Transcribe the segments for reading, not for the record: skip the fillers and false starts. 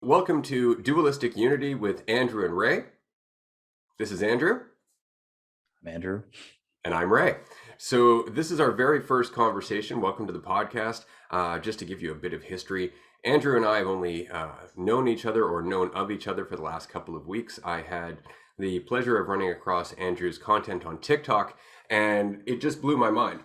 Welcome to Dualistic Unity with Andrew and Ray. This is Andrew. I'm Andrew. And I'm Ray. So this is our very first conversation. Welcome to the podcast. Just to give you a bit of history, Andrew and I have only known each other or known of each other for the last couple of weeks. I had the pleasure of running across Andrew's content on TikTok, and it just blew my mind.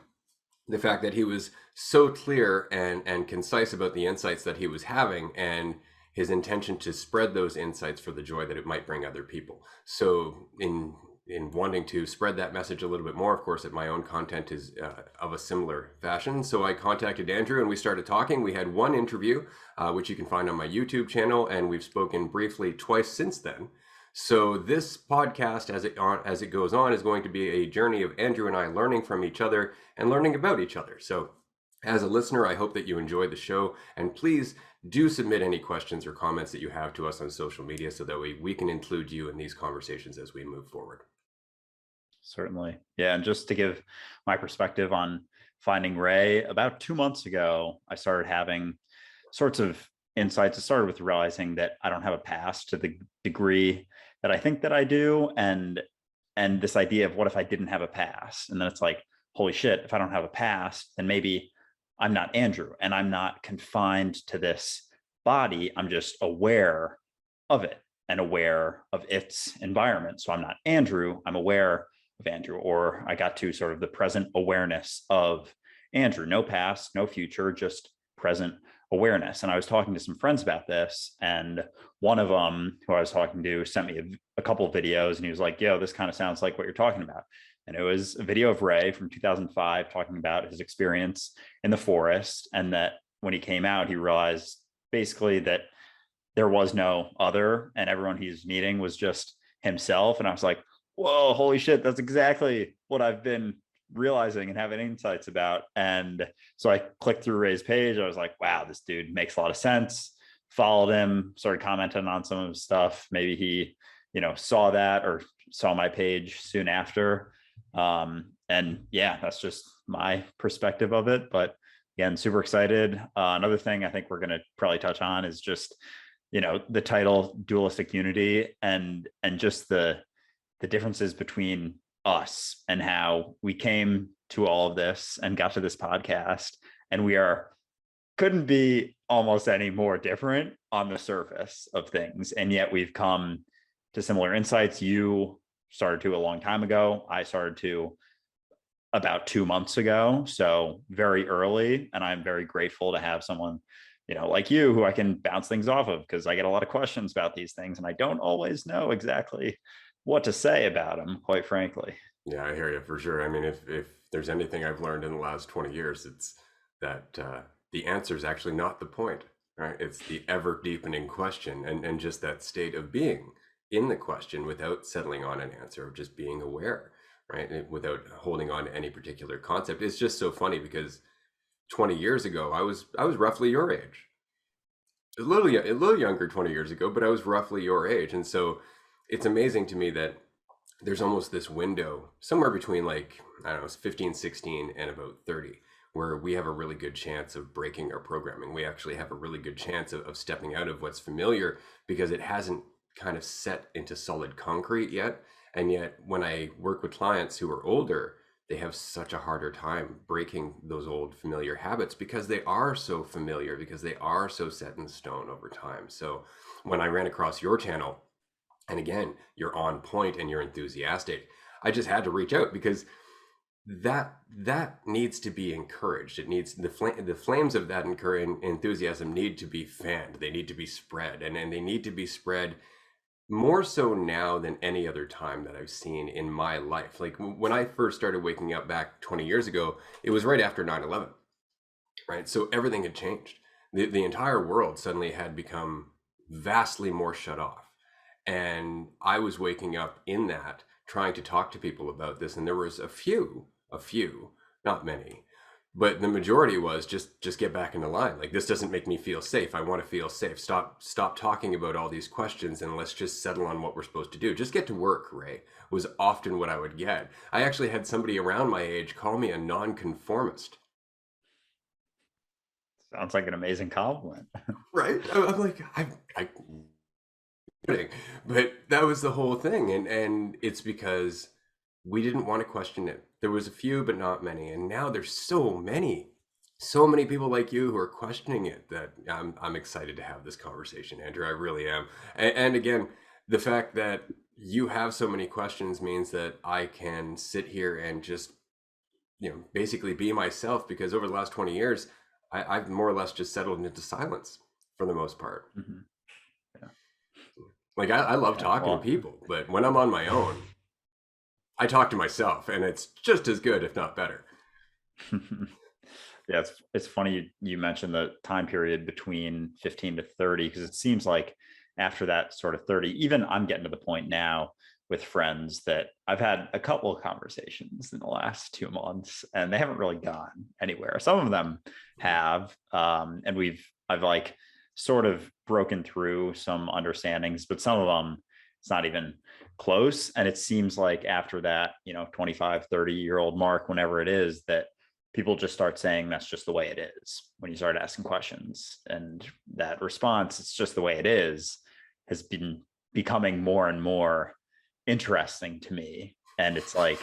The fact that he was so clear and concise about the insights that he was having, and his intention to spread those insights for the joy that it might bring other people. So in wanting to spread that message a little bit more, of course, that my own content is of a similar fashion. So I contacted Andrew and we started talking. We had one interview, which you can find on my YouTube channel, and we've spoken briefly twice since then. So this podcast, as it goes on, is going to be a journey of Andrew and I learning from each other and learning about each other. So as a listener, I hope that you enjoy the show, and please do submit any questions or comments that you have to us on social media so that we can include you in these conversations as we move forward. Certainly. Yeah. And just to give my perspective on finding Ray, about 2 months ago, I started having sorts of insights. It started with realizing that I don't have a past to the degree that I think that I do. And this idea of what if I didn't have a past? And then it's like, holy shit, if I don't have a past, then maybe I'm not Andrew and I'm not confined to this body. I'm just aware of it and aware of its environment. So I'm not Andrew, I'm aware of Andrew, or I got to sort of the present awareness of Andrew, no past, no future, just present awareness. And I was talking to some friends about this, and one of them who I was talking to sent me a couple of videos, and he was like, yo, this kind of sounds like what you're talking about. And it was a video of Ray from 2005 talking about his experience in the forest, and that when he came out, he realized basically that there was no other, and everyone he's meeting was just himself. And I was like, whoa, holy shit, that's exactly what I've been realizing and having insights about. And so I clicked through Ray's page. I was like, wow, this dude makes a lot of sense. Followed him, started commenting on some of his stuff. Maybe he, saw that or saw my page soon after. And yeah, that's just my perspective of it. But again, super excited. Another thing I think we're going to probably touch on is just, the title Dualistic Unity, and just the differences between us and how we came to all of this and got to this podcast. And we couldn't be almost any more different on the surface of things. And yet we've come to similar insights. You started to a long time ago. I started to about 2 months ago. So very early. And I'm very grateful to have someone, like you, who I can bounce things off of, because I get a lot of questions about these things and I don't always know exactly what to say about them, quite frankly. Yeah, I hear you for sure. I mean, if there's anything I've learned in the last 20 years, it's that the answer is actually not the point, right? It's the ever deepening question, and just that state of being in the question without settling on an answer, of just being aware, right? And without holding on to any particular concept. It's just so funny because 20 years ago, I was roughly your age. A little younger 20 years ago, but I was roughly your age. And so it's amazing to me that there's almost this window somewhere between, like, I don't know, it's 15, 16 and about 30, where we have a really good chance of breaking our programming. We actually have a really good chance of stepping out of what's familiar, because it hasn't kind of set into solid concrete yet. And yet when I work with clients who are older, they have such a harder time breaking those old familiar habits, because they are so familiar, because they are so set in stone over time. So when I ran across your channel, and again, you're on point and you're enthusiastic, I just had to reach out, because that needs to be encouraged. It needs the flames of that enthusiasm need to be fanned. They need to be spread, and they need to be spread more so now than any other time that I've seen in my life. Like when I first started waking up back 20 years ago, it was right after 9/11, right? So everything had changed. The entire world suddenly had become vastly more shut off. And I was waking up in that, trying to talk to people about this. And there was a few, not many, but the majority was just get back into line. Like, this doesn't make me feel safe. I want to feel safe. Stop talking about all these questions, and let's just settle on what we're supposed to do. Just get to work, Ray, was often what I would get. I actually had somebody around my age call me a nonconformist. Sounds like an amazing compliment. Right? I'm like, I happening? But that was the whole thing. And it's because we didn't want to question it. There was a few, but not many. And now there's so many people like you who are questioning it that I'm excited to have this conversation, Andrew. I really am. And again, the fact that you have so many questions means that I can sit here and just, basically be myself, because over the last 20 years, I've more or less just settled into silence for the most part. Mm-hmm. Yeah. Like I love talking to people, but when I'm on my own, I talk to myself, and it's just as good, if not better. Yeah, it's funny you mentioned the time period between 15 to 30, because it seems like after that sort of 30, even I'm getting to the point now with friends that I've had a couple of conversations in the last 2 months, and they haven't really gone anywhere. Some of them have, and I've like sort of broken through some understandings, but some of them it's not even close. And it seems like after that, 25, 30-year-old mark, whenever it is, that people just start saying that's just the way it is when you start asking questions. And that response, it's just the way it is, has been becoming more and more interesting to me. And it's like,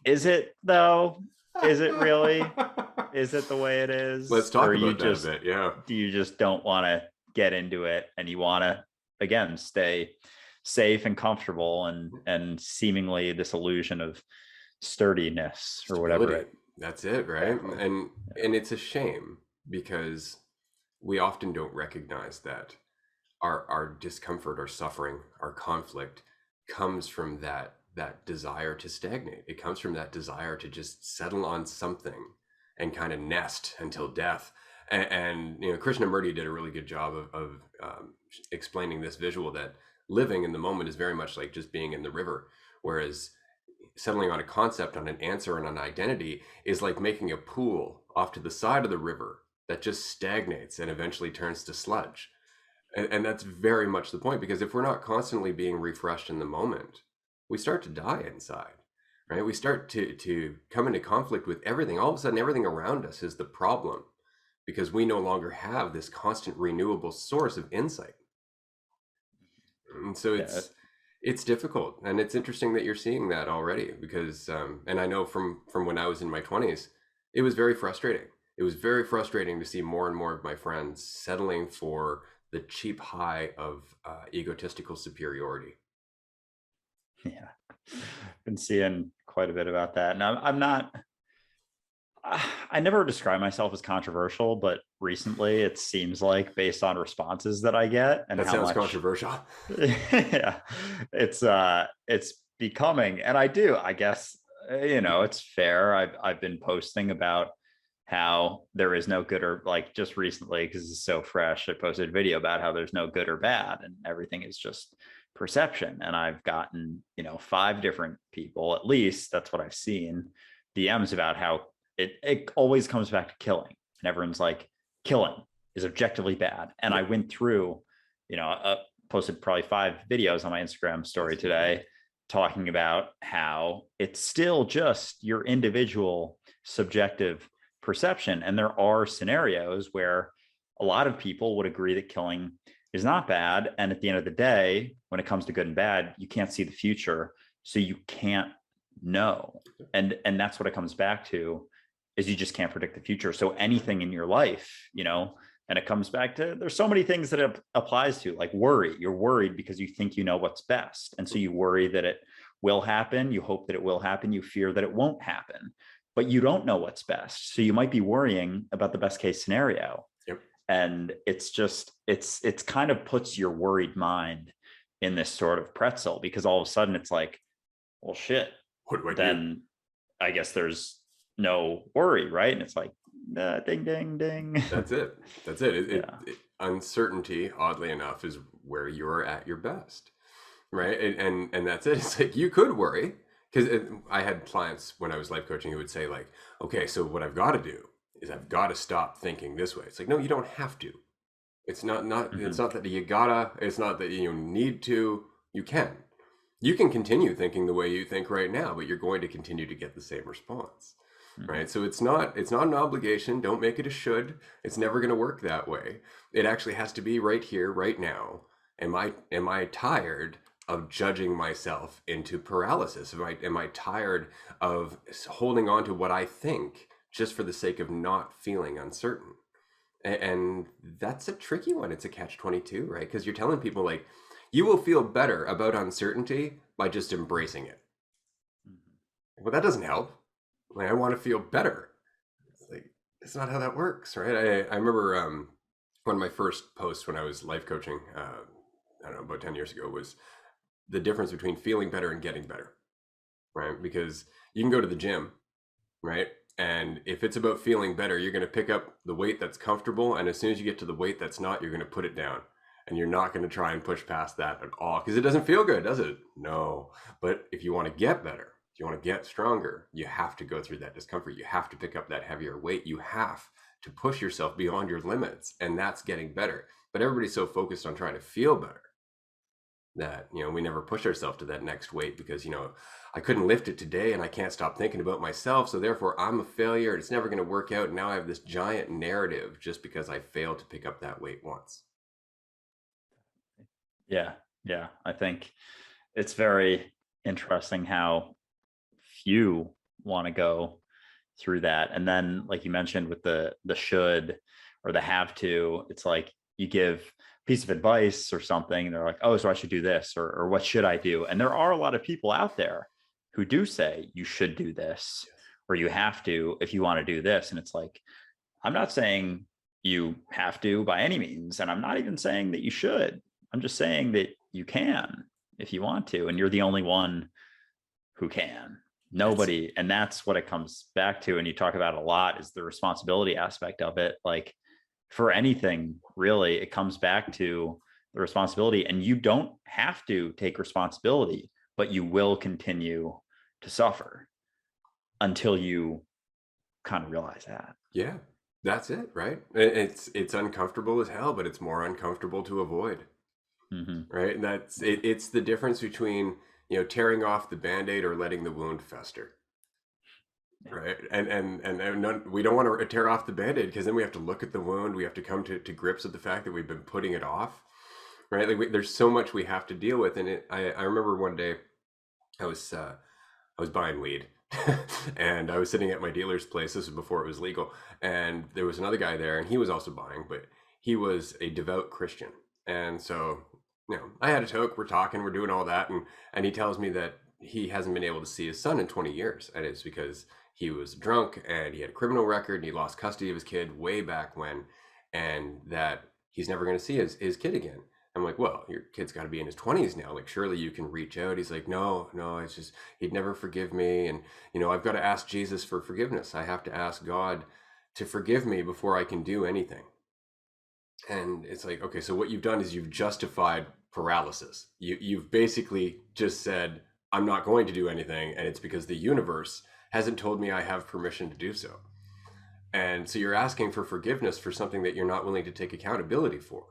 is it though? Is it really? Is it the way it is? Let's talk about that a bit. Yeah. Do you just don't want to get into it, and you want to, again, stay safe and comfortable, and seemingly this illusion of sturdiness or whatever? That's it, right? And it's a shame, because we often don't recognize that our discomfort, our suffering, our conflict comes from that desire to stagnate. It comes from that desire to just settle on something and kind of nest until death. And Krishnamurti did a really good job of explaining this visual, that living in the moment is very much like just being in the river, whereas settling on a concept, on an answer, and an identity is like making a pool off to the side of the river that just stagnates and eventually turns to sludge. And that's very much the point, because if we're not constantly being refreshed in the moment, we start to die inside, right? We start to come into conflict with everything. All of a sudden, everything around us is the problem, because we no longer have this constant renewable source of insight. And so it's difficult, and it's interesting that you're seeing that already, because and I know from when I was in my 20s, it was very frustrating. It was very frustrating to see more and more of my friends settling for the cheap high of egotistical superiority. Yeah, been seeing quite a bit about that, and I'm not. I never describe myself as controversial, but recently it seems like, based on responses that I get, and that how sounds much controversial. Yeah, it's becoming, and I guess, it's fair. I've been posting about how there is no good, or like just recently, because it's so fresh, I posted a video about how there's no good or bad, and everything is just perception. And I've gotten 5 different people, at least that's what I've seen, DMs about how it always comes back to killing, and everyone's like, killing is objectively bad. And I went through, posted probably 5 videos on my Instagram story today, talking about how it's still just your individual subjective perception. And there are scenarios where a lot of people would agree that killing is not bad. And at the end of the day, when it comes to good and bad, you can't see the future, so you can't know. And that's what it comes back to, is you just can't predict the future. So anything in your life, and it comes back to, there's so many things that it applies to, like worry. You're worried because you think you know what's best. And so you worry that it will happen. You hope that it will happen. You fear that it won't happen, but you don't know what's best. So you might be worrying about the best case scenario. Yep. And it's just, it's kind of puts your worried mind in this sort of pretzel, because all of a sudden it's like, well, shit, what do I then do? I guess there's no worry, right? And it's like, ding, ding, ding. That's it. Uncertainty, oddly enough, is where you're at your best, right? And that's it. It's like, you could worry, because I had clients when I was life coaching who would say, like, okay, so what I've got to do is I've got to stop thinking this way. It's like, no, you don't have to. It's not mm-hmm. It's not that you gotta. It's not that you need to. You can continue thinking the way you think right now, but you're going to continue to get the same response. Right. So it's not an obligation. Don't make it a should. It's never going to work that way. It actually has to be right here, right now. Am I tired of judging myself into paralysis? Am I tired of holding on to what I think just for the sake of not feeling uncertain? And that's a tricky one. It's a catch-22, right? Because you're telling people like you will feel better about uncertainty by just embracing it. Well, that doesn't help. Like, I want to feel better. It's like it's not how that works, right? I remember one of my first posts when I was life coaching, I don't know, about 10 years ago, was the difference between feeling better and getting better, right? Because you can go to the gym, right? And if it's about feeling better, you're going to pick up the weight that's comfortable. And as soon as you get to the weight that's not, you're going to put it down. And you're not going to try and push past that at all because it doesn't feel good, does it? No. But if you want to get better, if you want to get stronger, you have to go through that discomfort. You have to pick up that heavier weight. You have to push yourself beyond your limits. And that's getting better. But everybody's so focused on trying to feel better that we never push ourselves to that next weight because I couldn't lift it today and I can't stop thinking about myself, so therefore I'm a failure, it's never going to work out, and now I have this giant narrative just because I failed to pick up that weight once. Yeah, I think it's very interesting how few want to go through that. And then, like you mentioned, with the should or the have to, it's like you give a piece of advice or something, and they're like, oh, so I should do this, or what should I do? And there are a lot of people out there who do say you should do this, Yes. or you have to if you want to do this. And it's like, I'm not saying you have to by any means, and I'm not even saying that you should. I'm just saying that you can if you want to, and you're the only one who can. That's Nobody. And that's what it comes back to. And you talk about it a lot, is the responsibility aspect of it. Like, for anything really, it comes back to the responsibility, and you don't have to take responsibility, but you will continue to suffer until you kind of realize that. Yeah, that's it, right? It's uncomfortable as hell, but it's more uncomfortable to avoid, Mm-hmm. right? And it's the difference between tearing off the band-aid or letting the wound fester. Yeah. Right. And we don't want to tear off the band-aid because then we have to look at the wound. We have to come to grips with the fact that we've been putting it off. Right. Like there's so much we have to deal with. And I remember one day I was buying weed and I was sitting at my dealer's place. This was before it was legal. And there was another guy there and he was also buying, but he was a devout Christian. And so, I had a toke, we're talking, we're doing all that. And he tells me that he hasn't been able to see his son in 20 years. And it's because he was drunk and he had a criminal record and he lost custody of his kid way back when, and that he's never going to see his kid again. I'm like, well, your kid's got to be in his 20s now. Like, surely you can reach out. He's like, no, it's just, he'd never forgive me. And, I've got to ask Jesus for forgiveness. I have to ask God to forgive me before I can do anything. And it's like, okay, so what you've done is you've justified paralysis. You've basically just said, I'm not going to do anything. And it's because the universe hasn't told me I have permission to do so. And so you're asking for forgiveness for something that you're not willing to take accountability for.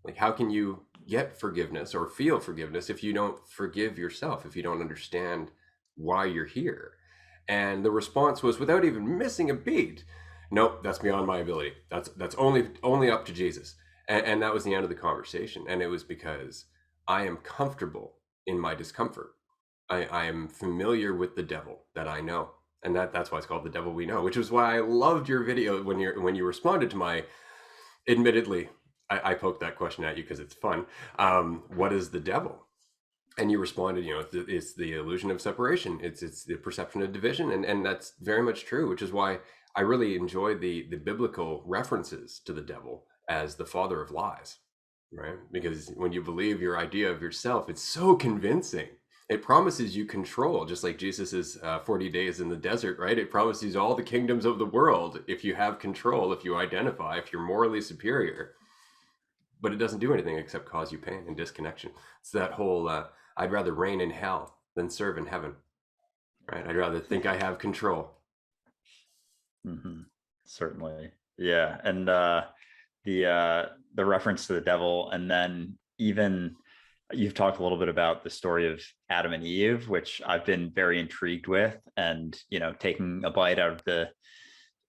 Like, how can you get forgiveness or feel forgiveness if you don't forgive yourself, if you don't understand why you're here? And the response was, without even missing a beat, nope, that's beyond my ability. That's only up to Jesus. And that was the end of the conversation. And it was because I am comfortable in my discomfort. I am familiar with the devil that I know. And that's why it's called The Devil We Know, which is why I loved your video when you responded to my, admittedly, I poked that question at you because it's fun. What is the devil? And you responded, it's the illusion of separation. It's the perception of division. And that's very much true, which is why I really enjoy the biblical references to the devil as the father of lies, right? Because when you believe your idea of yourself, it's so convincing. It promises you control, just like Jesus's 40 days in the desert, right? It promises all the kingdoms of the world if you have control, if you identify, if you're morally superior. But it doesn't do anything except cause you pain and disconnection. It's that whole, I'd rather reign in hell than serve in heaven, right? I'd rather think I have control. Mm-hmm. Certainly. Yeah. And the reference to the devil, and then even you've talked a little bit about the story of Adam and Eve, which I've been very intrigued with, and taking a bite out of the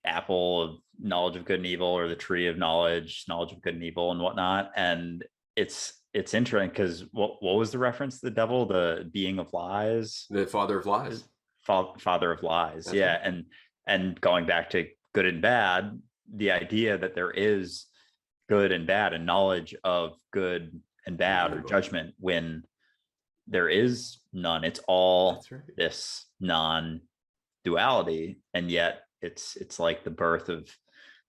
apple of knowledge of good and evil, or the tree of knowledge of good and evil and whatnot. And it's it's interesting because what was the reference to the devil? The being of lies, The father of lies. father of lies. That's Yeah, right. and going back to good and bad, the idea that there is good and bad and knowledge of good and bad or Inevitable. judgment when there is none. It's all That's right. this non-duality, and yet it's like the birth of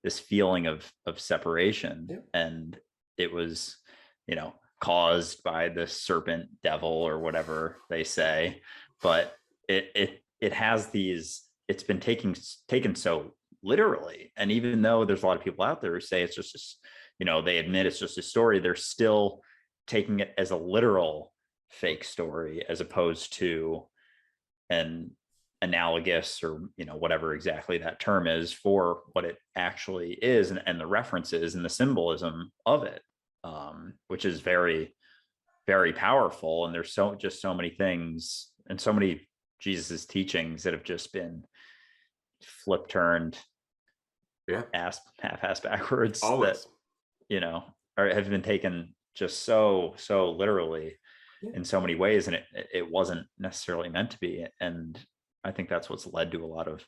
this feeling of separation. Yep. And it was, caused by the serpent devil or whatever they say. But it has these, it's been taken so literally. And even though there's a lot of people out there who say it's just this, they admit it's just a story, they're still taking it as a literal fake story as opposed to an analogous, or whatever exactly that term is, for what it actually is, and the references and the symbolism of it, which is very, very powerful. And there's so many things and so many Jesus's teachings that have just been flip turned, Yeah. half-ass backwards, that Always. have been taken just so literally Yeah. in so many ways, and it wasn't necessarily meant to be. And I think that's what's led to a lot of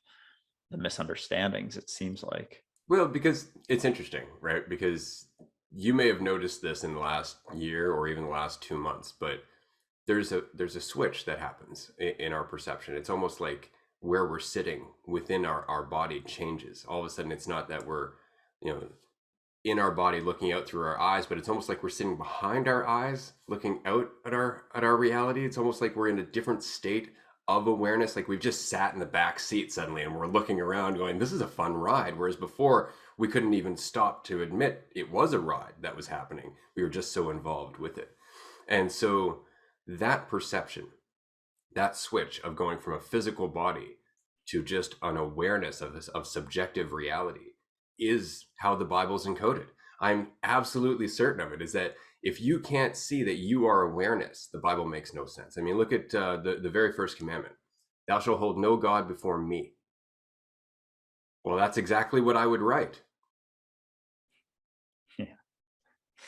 the misunderstandings, it seems like. Well, because it's interesting, right? Because you may have noticed this in the last year or even the last 2 months, but there's a switch that happens in our perception. It's almost like where we're sitting within our body changes. All of a sudden, it's not that we're, in our body looking out through our eyes, but it's almost like we're sitting behind our eyes looking out at our reality. It's almost like we're in a different state of awareness, like we've just sat in the back seat suddenly and we're looking around going, this is a fun ride. Whereas before, we couldn't even stop to admit it was a ride that was happening. We were just so involved with it. And so that perception, that switch of going from a physical body to just an awareness of subjective reality is how the Bible's encoded. I'm absolutely certain of it, is that if you can't see that you are awareness, the Bible makes no sense. I mean, look at the very first commandment. Thou shalt hold no God before me. Well, that's exactly what I would write. Yeah.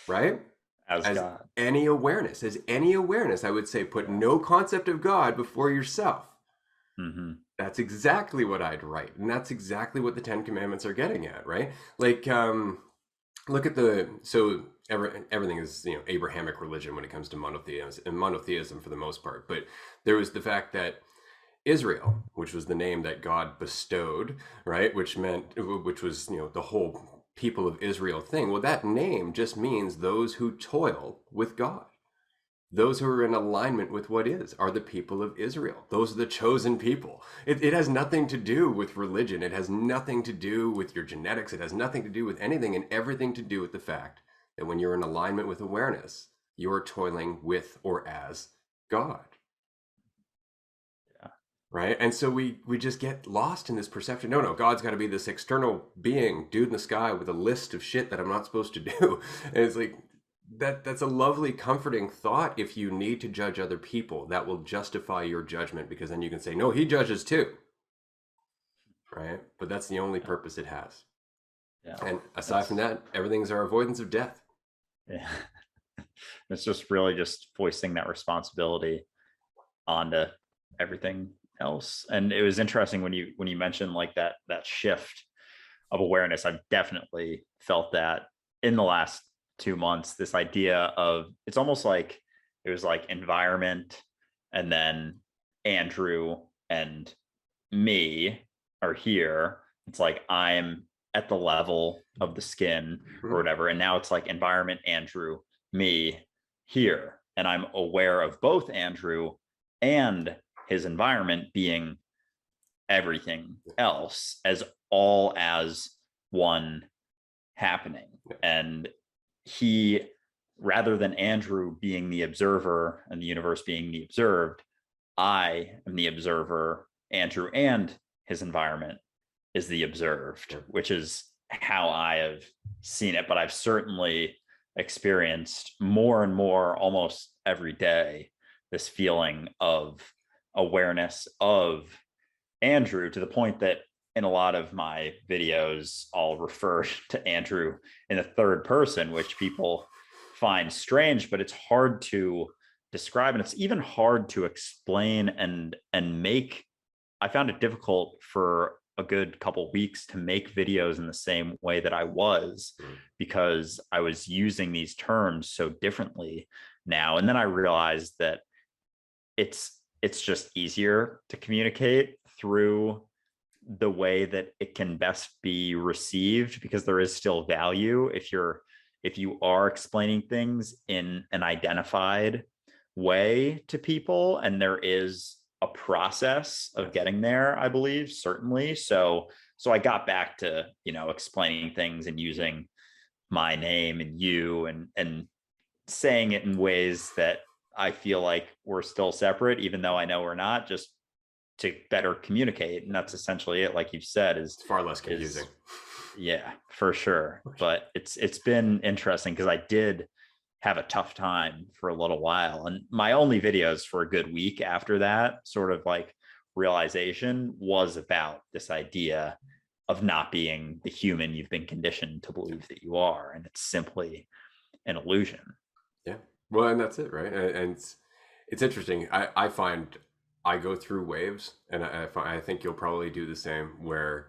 Right? As As God. any awareness, I would say put no concept of God before yourself. Mm-hmm. That's exactly what I'd write. And that's exactly what the Ten Commandments are getting at, right? Like, look at everything is, Abrahamic religion when it comes to monotheism for the most part. But there was the fact that Israel, which was the name that God bestowed, right? Which was, the whole people of Israel thing. Well, that name just means those who toil with God. Those who are in alignment with what are the people of Israel. Those are the chosen people. It has nothing to do with religion. It has nothing to do with your genetics. It has nothing to do with anything, and everything to do with the fact that when you're in alignment with awareness, you're toiling with or as God. Yeah. Right? And so we just get lost in this perception. No, God's got to be this external being, dude in the sky with a list of shit that I'm not supposed to do. And it's like, that's a lovely, comforting thought. If you need to judge other people, that will justify your judgment, because then you can say, no, he judges too. Right? But that's the only purpose it has. Yeah. And aside from that, everything's our avoidance of death. Yeah. It's just really just foisting that responsibility onto everything else. And it was interesting when you mentioned like that shift of awareness. I've definitely felt that in the last 2 months, this idea of, it's almost like it was like environment, and then Andrew and me are here. It's like I'm at the level of the skin or whatever. And now it's like environment, Andrew, me here. And I'm aware of both Andrew and his environment being everything else, as all as one happening. And he, rather than Andrew being the observer and the universe being the observed, I am the observer, Andrew and his environment is the observed, which is how I have seen it. But I've certainly experienced more and more almost every day this feeling of awareness of Andrew, to the point that in a lot of my videos, I'll refer to Andrew in the third person, which people find strange, but it's hard to describe, and it's even hard to explain and make. I found it difficult for a good couple weeks to make videos in the same way that I was, because I was using these terms so differently now. And then I realized that it's just easier to communicate through the way that it can best be received, because there is still value if you are explaining things in an identified way to people, and there is a process of getting there, I believe, certainly. So I got back to, explaining things and using my name and you, and saying it in ways that I feel like we're still separate, even though I know we're not, just to better communicate. And that's essentially it, like you've said, It's far less confusing. Yeah, for sure. But it's been interesting, because I did have a tough time for a little while, and my only videos for a good week after that sort of like realization was about this idea of not being the human you've been conditioned to believe that you are, and it's simply an illusion. Yeah. Well, and that's it, right? And it's interesting. I find I go through waves, and I think you'll probably do the same, where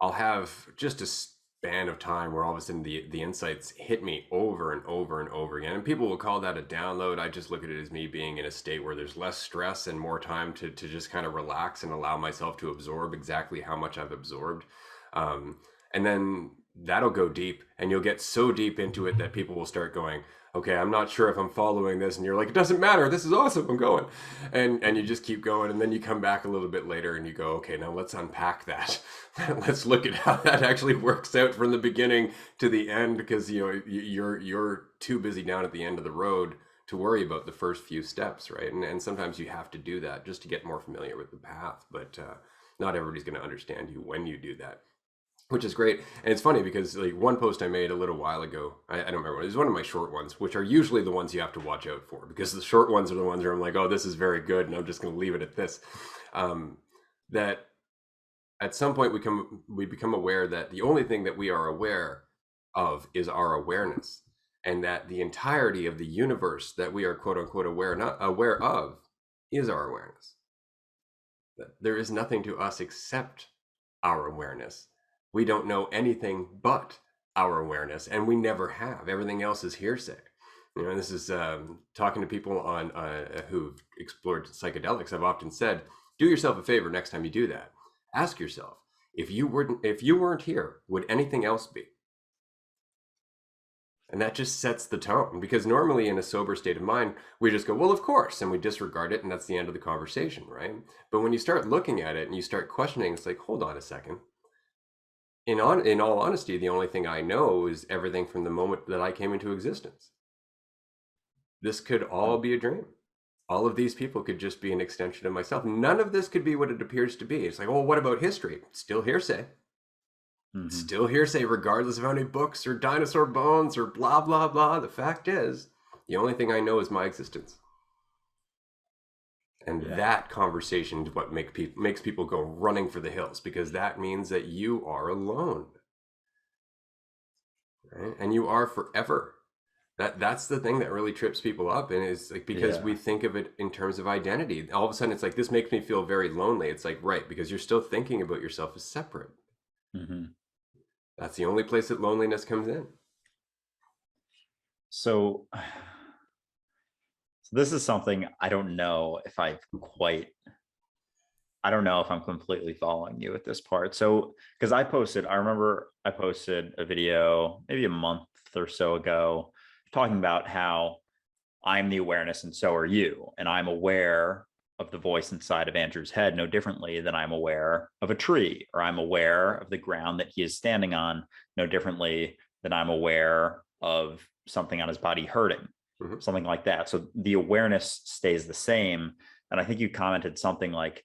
I'll have just a span of time where all of a sudden the insights hit me over and over and over again. And people will call that a download. I just look at it as me being in a state where there's less stress and more time to just kind of relax and allow myself to absorb exactly how much I've absorbed. And then that'll go deep, and you'll get so deep into it that people will start going, okay, I'm not sure if I'm following this. And you're like, it doesn't matter. This is awesome. I'm going. And you just keep going. And then you come back a little bit later and you go, okay, now let's unpack that. Let's look at how that actually works out from the beginning to the end, because you're too busy down at the end of the road to worry about the first few steps, right? And sometimes you have to do that just to get more familiar with the path. But not everybody's going to understand you when you do that, which is great. And it's funny because like one post I made a little while ago, I don't remember, it was one of my short ones, which are usually the ones you have to watch out for, because the short ones are the ones where I'm like, oh, this is very good, and I'm just going to leave it at this. That at some point we become aware that the only thing that we are aware of is our awareness, and that the entirety of the universe that we are quote unquote aware of is our awareness. That there is nothing to us except our awareness. We don't know anything but our awareness, and we never have. Everything else is hearsay. And this is talking to people on who've explored psychedelics. I've often said, do yourself a favor next time you do that. Ask yourself, if you weren't here, would anything else be? And that just sets the tone, because normally in a sober state of mind, we just go, well, of course, and we disregard it, and that's the end of the conversation, right? But when you start looking at it and you start questioning, it's like, hold on a second. In all honesty, the only thing I know is everything from the moment that I came into existence. This could all be a dream. All of these people could just be an extension of myself. None of this could be what it appears to be. It's like, well, what about history? Still hearsay. Mm-hmm. Still hearsay, regardless of how many books or dinosaur bones or blah, blah, blah. The fact is, the only thing I know is my existence. And that conversation is what makes people go running for the hills, because that means that you are alone, right? And you are forever. That's the thing that really trips people up, and it's like, because we think of it in terms of identity. All of a sudden, it's like, this makes me feel very lonely. It's like, right, because you're still thinking about yourself as separate. Mm-hmm. That's the only place that loneliness comes in. So this is something I don't know if I'm completely following you at this part. So, because I remember I posted a video maybe a month or so ago talking about how I'm the awareness and so are you. And I'm aware of the voice inside of Andrew's head no differently than I'm aware of a tree, or I'm aware of the ground that he is standing on no differently than I'm aware of something on his body hurting. Mm-hmm. Something like that. So the awareness stays the same. And I think you commented something like,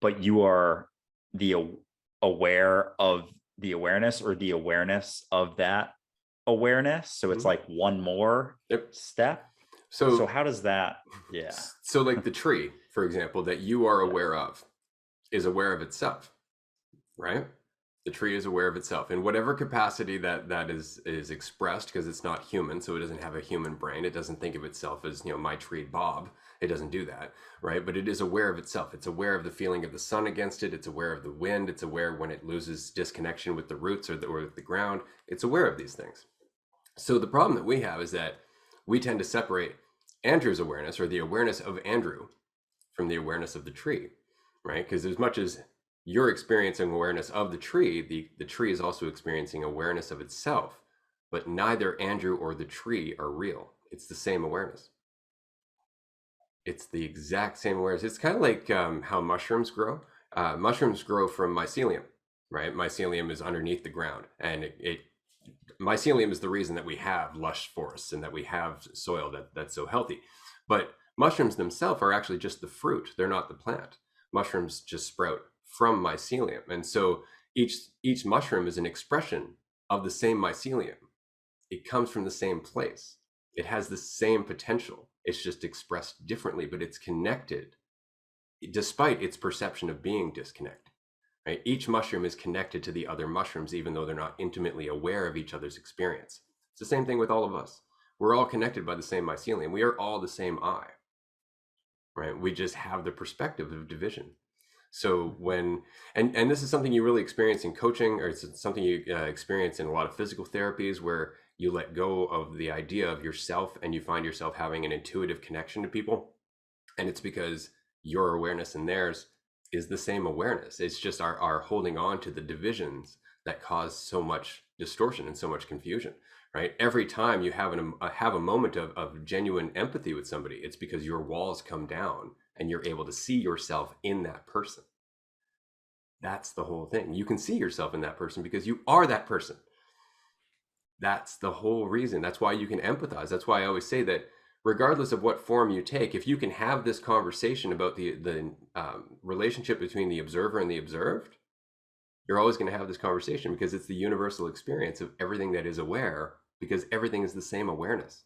but you are the aware of the awareness, or the awareness of that awareness. So it's like one more step. So how does that? Yeah. So like the tree, for example, that you are aware of is aware of itself, right? The tree is aware of itself in whatever capacity that is expressed, because it's not human, so it doesn't have a human brain. It doesn't think of itself as, my tree Bob. It doesn't do that, right? But it is aware of itself. It's aware of the feeling of the sun against it. It's aware of the wind. It's aware when it loses disconnection with the roots or with the ground. It's aware of these things. So the problem that we have is that we tend to separate Andrew's awareness, or the awareness of Andrew, from the awareness of the tree, right? Because as much as you're experiencing awareness of the tree is also experiencing awareness of itself, but neither Andrew or the tree are real. It's the same awareness. It's the exact same awareness. It's kind of like how mushrooms grow. Mushrooms grow from mycelium, right? Mycelium is underneath the ground, and mycelium is the reason that we have lush forests and that we have soil that's so healthy. But mushrooms themselves are actually just the fruit. They're not the plant. Mushrooms just sprout from mycelium. And so each mushroom is an expression of the same mycelium. It comes from the same place. It has the same potential. It's just expressed differently, but it's connected despite its perception of being disconnected. Right? Each mushroom is connected to the other mushrooms, even though they're not intimately aware of each other's experience. It's the same thing with all of us. We're all connected by the same mycelium. We are all the same I, right? We just have the perspective of division. So and this is something you really experience in coaching, or it's something you experience in a lot of physical therapies, where you let go of the idea of yourself and you find yourself having an intuitive connection to people. And it's because your awareness and theirs is the same awareness. It's just our holding on to the divisions that cause so much distortion and so much confusion, right? Every time you have a moment of genuine empathy with somebody, it's because your walls come down and you're able to see yourself in that person. That's the whole thing. You can see yourself in that person because you are that person. That's the whole reason. That's why you can empathize. That's why I always say that regardless of what form you take, if you can have this conversation about the relationship between the observer and the observed, you're always going to have this conversation, because it's the universal experience of everything that is aware, because everything is the same awareness.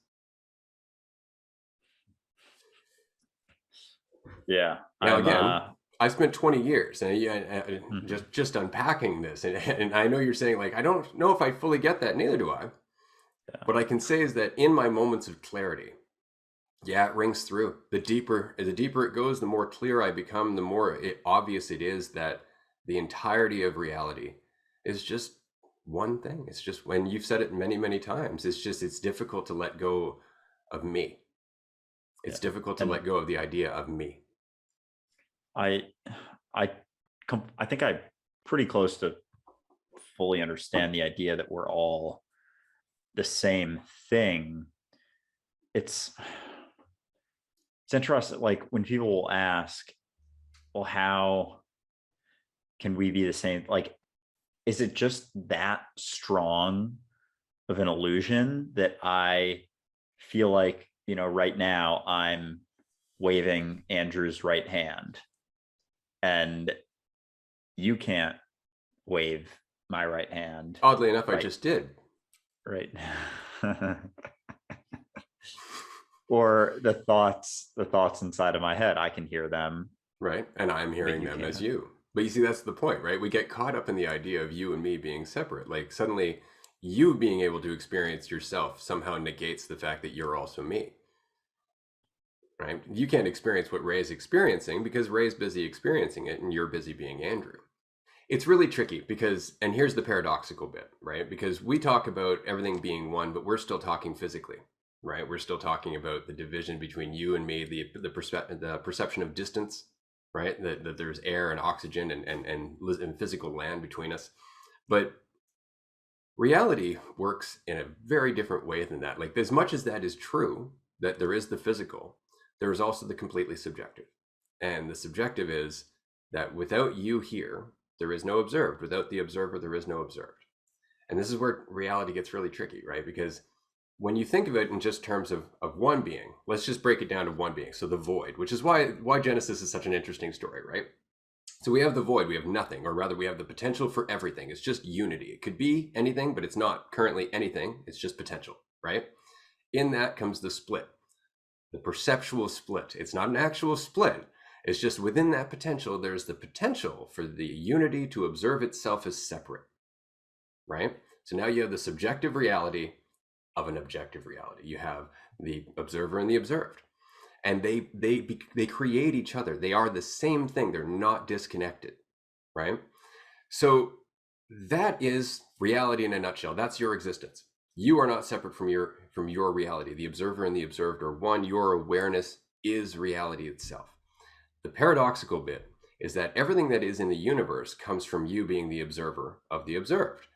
Yeah. Now, again, I spent 20 years and just unpacking this. And I know you're saying, like, I don't know if I fully get that. Neither do I. Yeah. What I can say is that in my moments of clarity, yeah, it rings through. The deeper it goes, the more clear I become, the more obvious it is that the entirety of reality is just one thing. It's just, when you've said it many, many times, it's difficult to let go of me. It's difficult to let go of the idea of me. I think I'm pretty close to fully understand the idea that we're all the same thing. It's interesting, like when people will ask, well, how can we be the same? Like, is it just that strong of an illusion that I feel like, right now I'm waving Andrew's right hand and you can't wave my right hand? Oddly enough, right? I just did. Right. Or the thoughts inside of my head, I can hear them. Right. And I'm hearing them as you. But you see, that's the point, right? We get caught up in the idea of you and me being separate. Like, suddenly you being able to experience yourself somehow negates the fact that you're also me. Right? You can't experience what Ray's experiencing because Ray's busy experiencing it and you're busy being Andrew. It's really tricky because, and here's the paradoxical bit, right? Because we talk about everything being one, but we're still talking physically, right? We're still talking about the division between you and me, the perception of distance, right? That there's air and oxygen and physical land between us. But reality works in a very different way than that. Like, as much as that is true, that there is the physical, there is also the completely subjective. And the subjective is that without you here, there is no observed. Without the observer, there is no observed. And this is where reality gets really tricky, right? Because when you think of it in just terms of one being, let's just break it down to one being. So the void, which is why Genesis is such an interesting story, right? So we have the void, we have nothing, or rather we have the potential for everything. It's just unity. It could be anything, but it's not currently anything. It's just potential, right? In that comes the split, the perceptual split. It's not an actual split. It's just within that potential, there's the potential for the unity to observe itself as separate, right? So now you have the subjective reality of an objective reality. You have the observer and the observed, and they create each other. They are the same thing. They're not disconnected, right? So that is reality in a nutshell. That's your existence. You are not separate from your reality. The observer and the observed are one. Your awareness is reality itself. The paradoxical bit is that everything that is in the universe comes from you being the observer of the observed.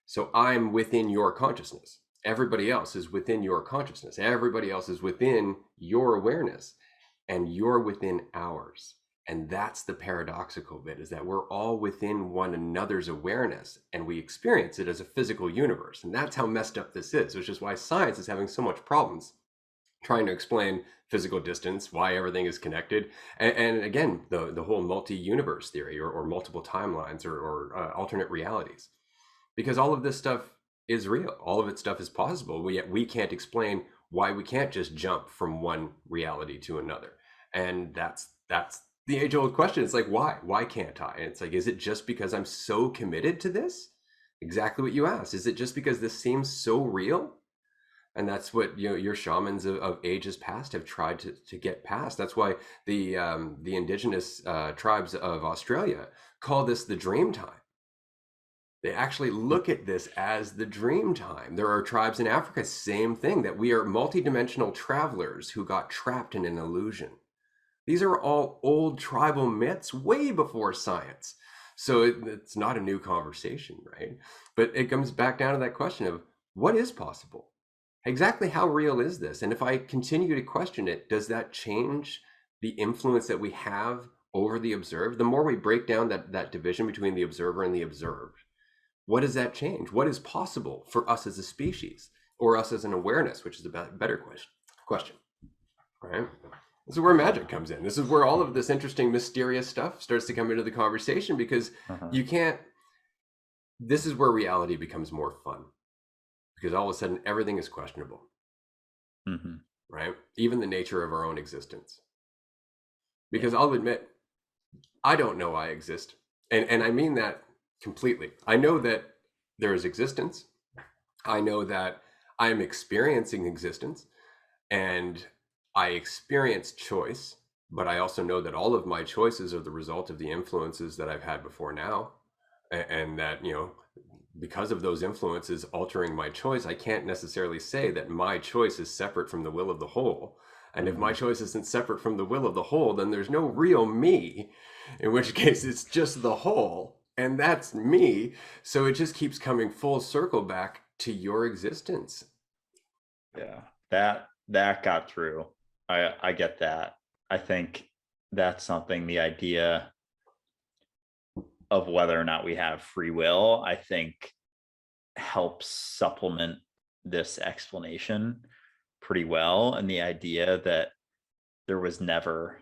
So I'm within your consciousness. Everybody else is within your consciousness. Everybody else is within your awareness, and you're within ours. And that's the paradoxical bit, is that we're all within one another's awareness, and we experience it as a physical universe. And that's how messed up this is, which is why science is having so much problems trying to explain physical distance, why everything is connected. And again, the whole multi-universe theory, or multiple timelines, or alternate realities. Because all of this stuff is real. All of it stuff is possible. Yet we can't explain why we can't just jump from one reality to another. And that's the age-old question. It's like, why? Why can't I? And it's like, is it just because I'm so committed to this? Exactly what you asked. Is it just because this seems so real? And that's what your shamans of ages past have tried to get past. That's why the indigenous tribes of Australia call this the dream time. They actually look at this as the dream time. There are tribes in Africa, same thing, that we are multidimensional travelers who got trapped in an illusion. These are all old tribal myths way before science. So it's not a new conversation, right? But it comes back down to that question of what is possible? Exactly how real is this? And if I continue to question it, does that change the influence that we have over the observed? The more we break down that division between the observer and the observed, what does that change? What is possible for us as a species, or us as an awareness, which is a better question, right? This is where magic comes in. This is where all of this interesting, mysterious stuff starts to come into the conversation, because you can't, this is where reality becomes more fun, because all of a sudden everything is questionable, right? Even the nature of our own existence. Because I'll admit, I don't know I exist. And I mean that completely. I know that there is existence. I know that I am experiencing existence, and I experience choice, but I also know that all of my choices are the result of the influences that I've had before now. And that, because of those influences altering my choice, I can't necessarily say that my choice is separate from the will of the whole. And if my choice isn't separate from the will of the whole, then there's no real me, in which case it's just the whole. And that's me. So it just keeps coming full circle back to your existence. Yeah, that got through. I get that. I think that's something, the idea of whether or not we have free will, I think helps supplement this explanation pretty well. And the idea that there was never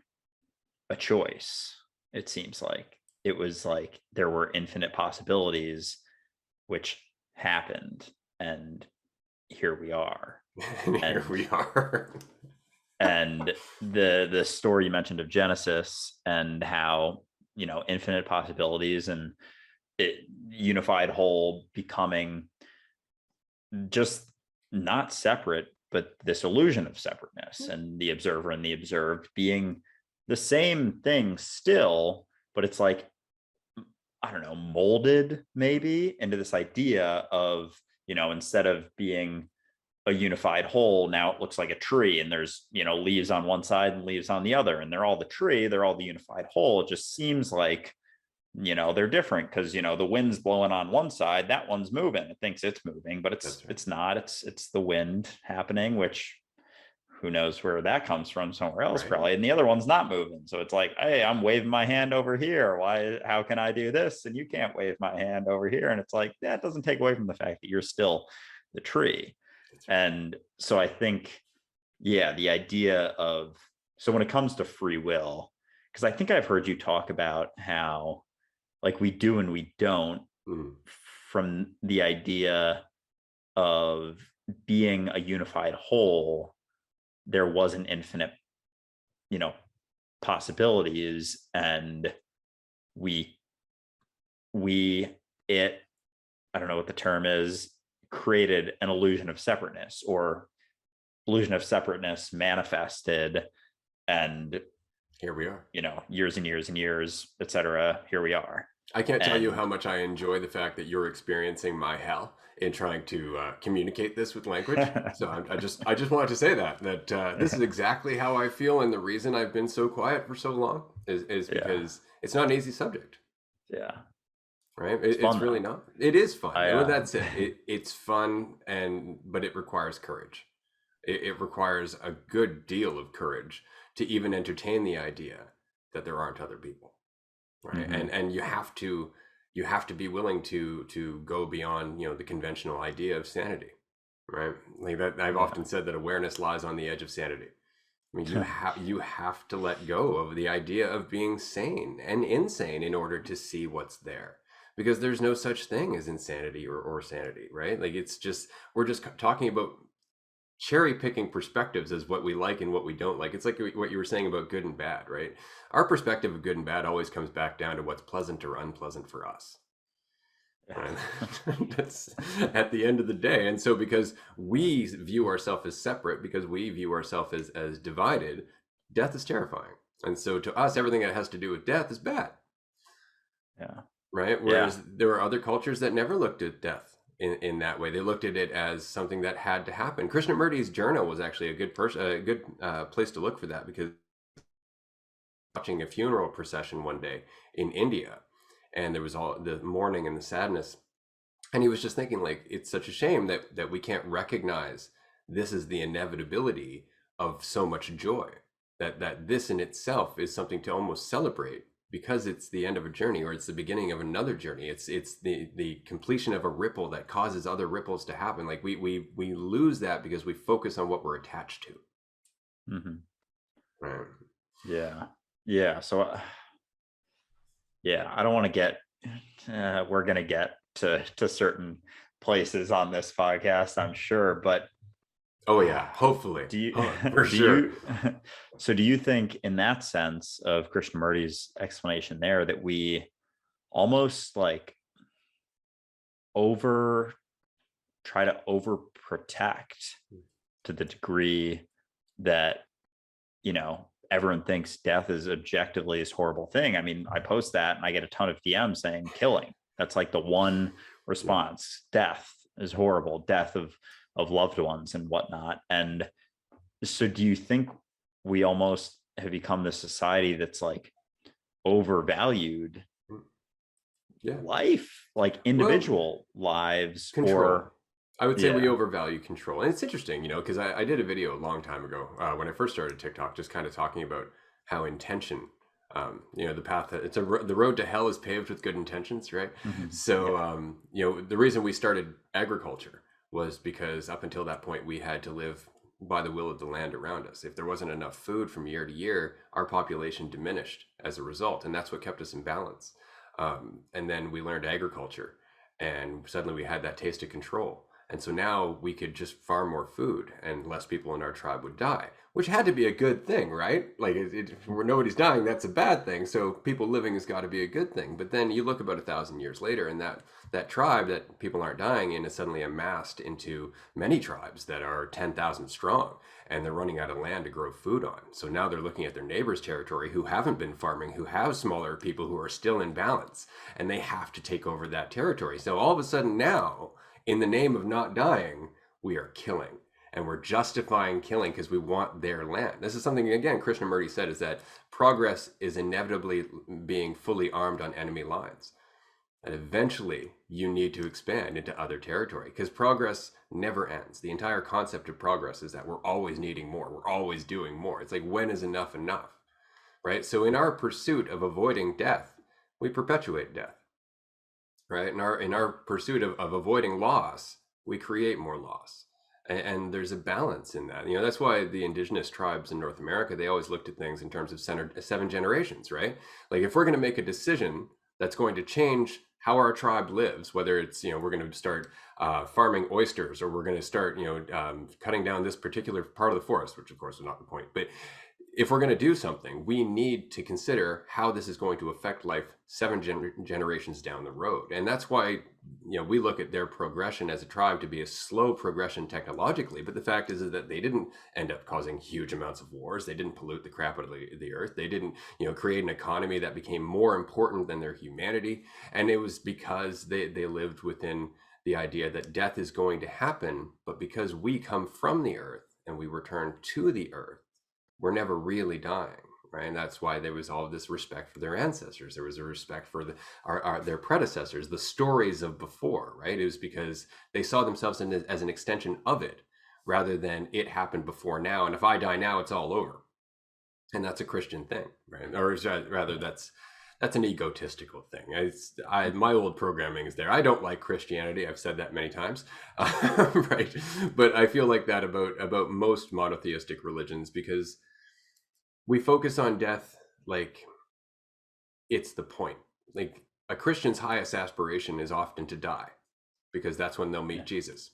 a choice, it seems like. It was like there were infinite possibilities, which happened, and here we are. And here we are. And the story you mentioned of Genesis, and how, infinite possibilities, and it unified whole becoming just not separate, but this illusion of separateness, and the observer and the observed being the same thing still, but it's like, I don't know, molded maybe into this idea of, instead of being a unified whole, now it looks like a tree, and there's, leaves on one side and leaves on the other, and they're all the tree, they're all the unified whole. It just seems like, they're different because, the wind's blowing on one side, that one's moving, it thinks it's moving, but it's not, it's the wind happening, which who knows where that comes from, somewhere else, right? Probably, and the other one's not moving. So it's like, hey, I'm waving my hand over here, how can I do this and you can't wave my hand over here? And it's like, that doesn't take away from the fact that you're still the tree. And so I think, the idea of, so when it comes to free will, because I think I've heard you talk about how, like, we do and we don't, from the idea of being a unified whole, there was an infinite, possibilities, and we we it I don't know what the term is, created an illusion of separateness, or illusion of separateness manifested, and Here we are. years and years and years, etc. Here we are. I can't tell you how And much I enjoy the fact that you're experiencing my hell in trying to communicate this with language. So I just wanted to say that this is exactly how I feel, and the reason I've been so quiet for so long is yeah, because it's not an easy subject, yeah, right? it's It's fun really though. not. It is fun. I Well, that's it. It's fun, but it requires courage. It requires a good deal of courage to even entertain the idea that there aren't other people, right? Mhm. And you have to be willing to go beyond the conventional idea of sanity, right? Like that, I've Yeah. often said that awareness lies on the edge of sanity. I mean, you have to let go of the idea of being sane and insane in order to see what's there, because there's no such thing as insanity or sanity, right? Like it's just, we're just talking about cherry picking perspectives as what we like and what we don't like. It's like what you were saying about good and bad, right? Our perspective of good and bad always comes back down to what's pleasant or unpleasant for us, right? That's at the end of the day. And so because we view ourselves as separate, because we view ourselves as divided, death is terrifying. And so to us, everything that has to do with death is bad, Yeah. right? Yeah. Whereas there are other cultures that never looked at death in that way. They looked at it as something that had to happen. Krishnamurti's journal was actually a good place to look for that, because watching a funeral procession one day in India, and there was all the mourning and the sadness, and he was just thinking, like, it's such a shame that we can't recognize this is the inevitability of so much joy, that this in itself is something to almost celebrate, because it's the end of a journey, or it's the beginning of another journey. It's the completion of a ripple that causes other ripples to happen. Like we lose that because we focus on what we're attached to, Mhm. right? Yeah. Yeah. So, yeah, I don't want to get. We're gonna get to certain places on this podcast, I'm sure, but Oh yeah, hopefully. do you Oh, for do sure. you so do you think, in that sense of Krishnamurti's explanation there, that we almost like over try to overprotect to the degree that everyone thinks death is objectively this horrible thing? I mean, I post that and I get a ton of DMs saying killing. That's like the one Yeah. response. Death is horrible. Death of loved ones and whatnot. And so, do you think we almost have become this society that's like overvalued Yeah. life, like Well, individual lives, control. or I would say we yeah. overvalue control. And it's interesting, because I did a video a long time ago when I first started TikTok, just kind of talking about how intention, the path, the road to hell is paved with good intentions, right? Mhm. So, Yeah. the reason we started agriculture was because up until that point, we had to live by the will of the land around us. If there wasn't enough food from year to year, our population diminished as a result. And that's what kept us in balance. And then we learned agriculture, and suddenly we had that taste of control. And so now we could just farm more food and less people in our tribe would die, which had to be a good thing, right? Like where nobody's dying, that's a bad thing. So people living has got to be a good thing. But then you look about 1,000 years later, and that tribe that people aren't dying in is suddenly amassed into many tribes that are 10,000 strong, and they're running out of land to grow food on. So now they're looking at their neighbors' territory who haven't been farming, who have smaller people who are still in balance, and they have to take over that territory. So all of a sudden now, in the name of not dying, we are killing. And we're justifying killing because we want their land. This is something, again, Krishnamurti said, is that progress is inevitably being fully armed on enemy lines. And eventually you need to expand into other territory, because progress never ends. The entire concept of progress is that we're always needing more. We're always doing more. It's like, when is enough enough? Right? So in our pursuit of avoiding death, we perpetuate death, right? In our pursuit of avoiding loss, we create more loss. And there's a balance in that. That's why the indigenous tribes in North America, they always looked at things in terms of 7 generations, right? Like if we're going to make a decision that's going to change how our tribe lives, whether it's, we're going to start farming oysters, or we're going to start, cutting down this particular part of the forest, which of course is not the point, but if we're going to do something, we need to consider how this is going to affect life generations down the road. And that's why, we look at their progression as a tribe to be a slow progression technologically. But the fact is that they didn't end up causing huge amounts of wars. They didn't pollute the crap out of the earth. They didn't, create an economy that became more important than their humanity. And it was because they lived within the idea that death is going to happen. But because we come from the earth and we return to the earth, we're never really dying, right? And that's why there was all this respect for their ancestors. There was a respect for their predecessors, the stories of before, right? It was because they saw themselves as an extension of it, rather than it happened before now. And if I die now, it's all over. And that's a Christian thing, right? Or rather, that's an egotistical thing. My old programming is there. I don't like Christianity. I've said that many times, right? But I feel like that about most monotheistic religions, because we focus on death like it's the point. Like a Christian's highest aspiration is often to die, because that's when they'll meet Jesus.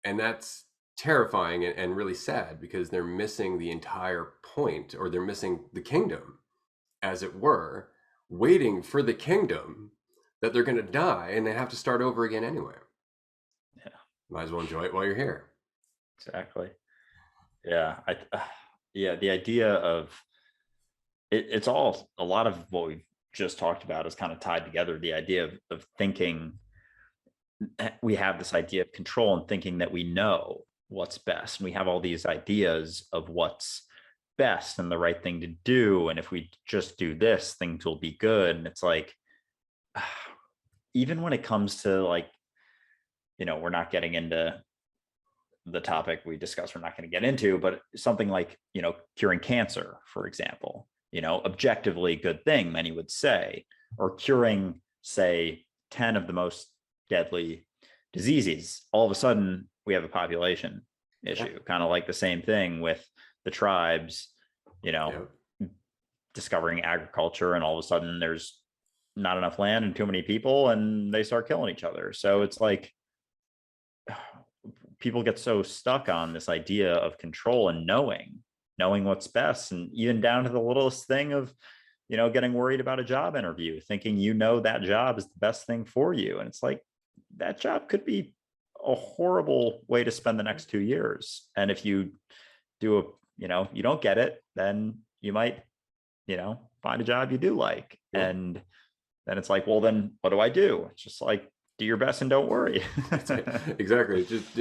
And that's terrifying and really sad, because they're missing the entire point, or they're missing the kingdom, as it were, waiting for the kingdom that they're going to die and they have to start over again anyway. Yeah. Might as well enjoy it while you're here. Exactly. Yeah. The idea of it's all, a lot of what we've just talked about is kind of tied together. The idea of thinking, we have this idea of control and thinking that we know what's best. And we have all these ideas of what's best and the right thing to do. And if we just do this, things will be good. And it's like, even when it comes to like, we're not getting into the topic we discussed, we're not going to get into, but something like, curing cancer, for example, objectively good thing, many would say, or curing, say, 10 of the most deadly diseases. All of a sudden we have a population issue, kind of like the same thing with the tribes, discovering agriculture, and all of a sudden there's not enough land and too many people and they start killing each other. So it's like people get so stuck on this idea of control and knowing what's best, and even down to the littlest thing of getting worried about a job interview, thinking that job is the best thing for you. And it's like, that job could be a horrible way to spend the next 2 years. And if you do you don't get it, then you might, find a job you do like. Yeah. And then it's like, well, then what do I do? It's just like, do your best and don't worry. Exactly. Just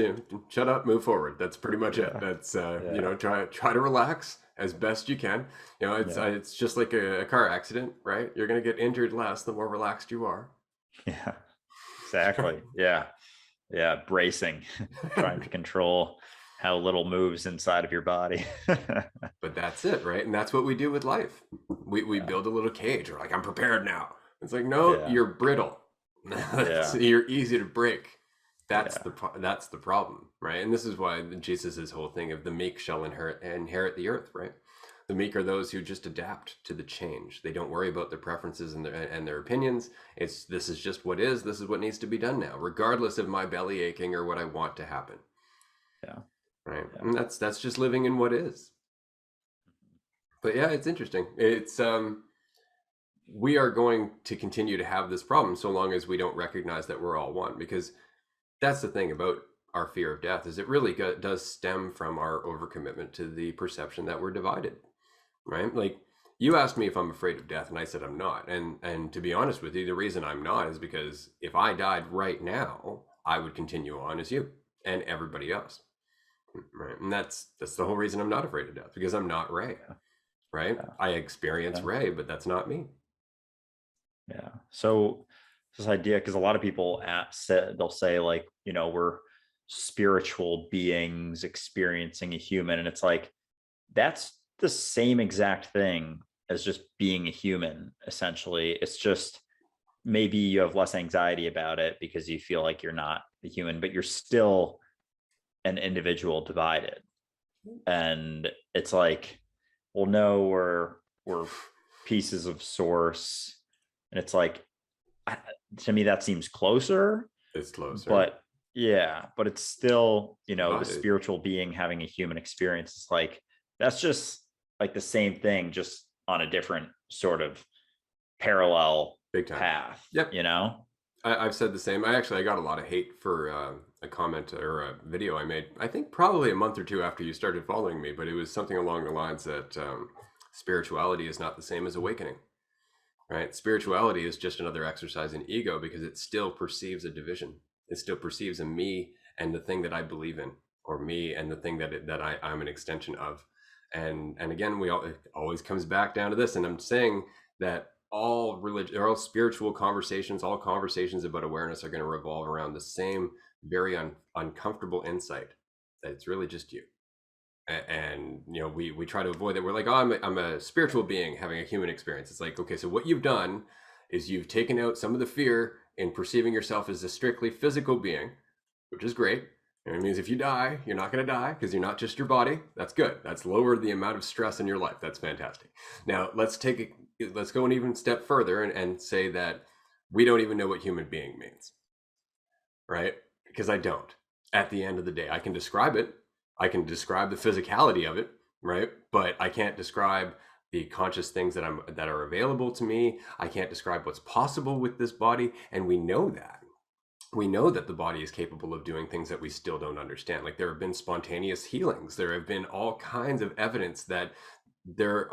shut up, move forward. That's pretty much it. That's try to relax as best you can. It's just like a car accident, right? You're going to get injured less the more relaxed you are. Yeah, exactly. Yeah. Bracing, trying to control how little moves inside of your body. But that's it, right? And that's what we do with life. We build a little cage. We're like, I'm prepared now. It's like, no, you're brittle. You're easy to break. That's the problem, right? And this is why Jesus's whole thing of the meek shall inherit the earth, right? The meek are those who just adapt to the change. They don't worry about their preferences and their opinions. This is just what is. This is what needs to be done now, regardless of my belly aching or what I want to happen. Yeah. Right. Yeah. And that's just living in what is. But yeah, it's interesting. It's we are going to continue to have this problem so long as we don't recognize that we're all one, because that's the thing about our fear of death, is it really does stem from our overcommitment to the perception that we're divided, right? Like, you asked me if I'm afraid of death, and I said I'm not. And to be honest with you, the reason I'm not is because if I died right now, I would continue on as you and everybody else, right? And that's the whole reason I'm not afraid of death, because I'm not Ray, right? I experience Ray, but that's not me. Yeah. So this idea, because a lot of people they'll say like, we're spiritual beings experiencing a human, and it's like, that's the same exact thing as just being a human. Essentially, it's just maybe you have less anxiety about it because you feel like you're not the human, but you're still an individual divided. And it's like, well, no, we're pieces of source. And it's like, to me, that seems closer. It's closer. But it's still, the spiritual being having a human experience. It's like, that's just like the same thing, just on a different sort of parallel Big time. path, Yep. you know? I've said the same. I got a lot of hate for a comment or a video I made, I think probably a month or two after you started following me, but it was something along the lines that spirituality is not the same as awakening, right? Spirituality is just another exercise in ego because it still perceives a division. It still perceives a me and the thing that I believe in, or me and the thing I'm an extension of. And again, it always comes back down to this. And I'm saying that all religion or all spiritual conversations, all conversations about awareness are going to revolve around the same very uncomfortable insight that it's really just you. And we try to avoid that. We're like, oh, I'm a spiritual being having a human experience. It's like, okay, so what you've done is you've taken out some of the fear in perceiving yourself as a strictly physical being, which is great. And it means if you die, you're not going to die because you're not just your body. That's good. That's lowered the amount of stress in your life. That's fantastic. Now let's go an even step further and say that we don't even know what human being means, right? Because I don't. At the end of the day, I can describe it. I can describe the physicality of it, right? But I can't describe the conscious things that are available to me. I can't describe what's possible with this body, and we know that. We know that the body is capable of doing things that we still don't understand. Like there have been spontaneous healings. There have been all kinds of evidence that they're